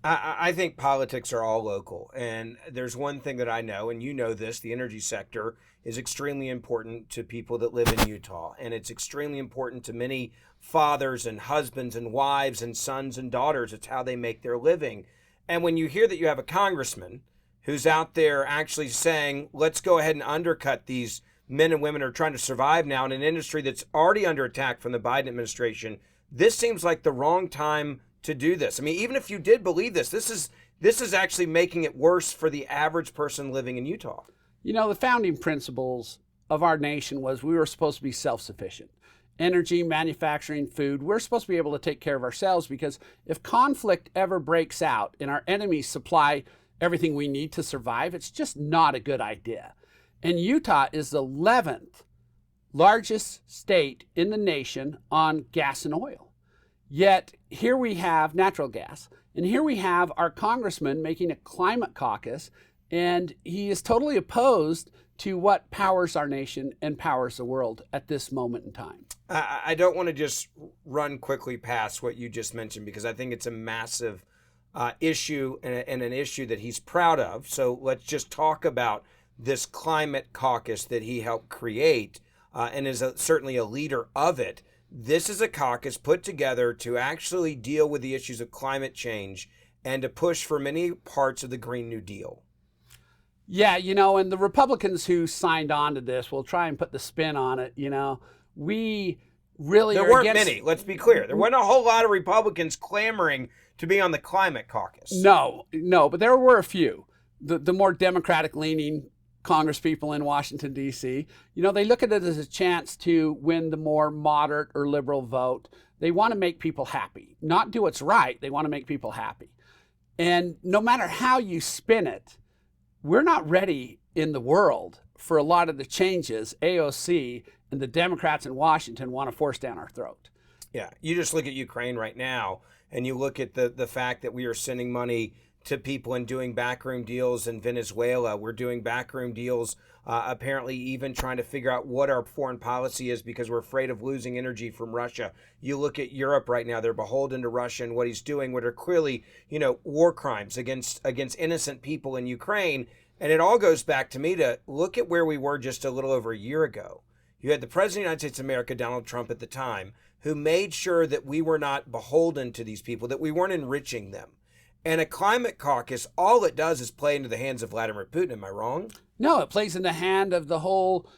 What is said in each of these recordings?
I think politics are all local. And there's one thing that I know, and you know this, the energy sector is extremely important to people that live in Utah. And it's extremely important to many fathers and husbands and wives and sons and daughters. It's how they make their living. And when you hear that you have a congressman who's out there actually saying, let's go ahead and undercut these men and women who are trying to survive now in an industry that's already under attack from the Biden administration, this seems like the wrong time to do this. I mean, even if you did believe this is actually making it worse for the average person living in Utah. You know, the founding principles of our nation was we were supposed to be self-sufficient. Energy, manufacturing, food, we're supposed to be able to take care of ourselves, because if conflict ever breaks out and our enemies supply everything we need to survive, it's just not a good idea. And Utah is the 11th largest state in the nation on gas and oil. Yet here we have natural gas, and here we have our congressman making a climate caucus, and he is totally opposed to what powers our nation and powers the world at this moment in time. I don't want to just run quickly past what you just mentioned, because I think it's a massive issue and an issue that he's proud of. So let's just talk about this climate caucus that he helped create and is certainly a leader of it. This is a caucus put together to actually deal with the issues of climate change and to push for many parts of the Green New Deal. Yeah, you know, and the Republicans who signed on to this will try and put the spin on it. You know, we really There weren't many, let's be clear. There weren't a whole lot of Republicans clamoring to be on the climate caucus. No, but there were a few. The more Democratic-leaning Congress people in Washington, D.C., you know, they look at it as a chance to win the more moderate or liberal vote. They want to make people happy, not do what's right. They want to make people happy. And no matter how you spin it, we're not ready in the world for a lot of the changes AOC and the Democrats in Washington want to force down our throat. Yeah, you just look at Ukraine right now, and you look at the fact that we are sending money to people and doing backroom deals in Venezuela. We're doing backroom deals, apparently even trying to figure out what our foreign policy is because we're afraid of losing energy from Russia. You look at Europe right now, they're beholden to Russia and what he's doing, what are clearly, you know, war crimes against innocent people in Ukraine. And it all goes back to me to look at where we were just a little over a year ago. You had the President of the United States of America, Donald Trump at the time, who made sure that we were not beholden to these people, that we weren't enriching them. And a climate caucus, all it does is play into the hands of Vladimir Putin. Am I wrong? No, it plays in the hand of the whole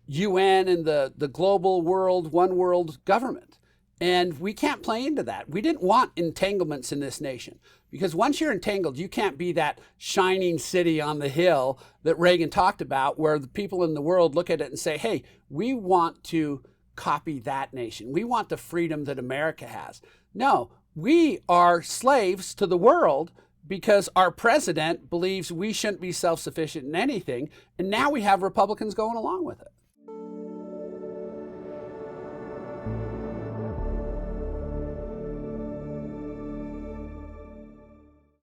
UN and the global world, one world government. And we can't play into that. We didn't want entanglements in this nation, because once you're entangled, you can't be that shining city on the hill that Reagan talked about, where the people in the world look at it and say, hey, we want to copy that nation. We want the freedom that America has. No, we are slaves to the world because our president believes we shouldn't be self-sufficient in anything. And now we have Republicans going along with it.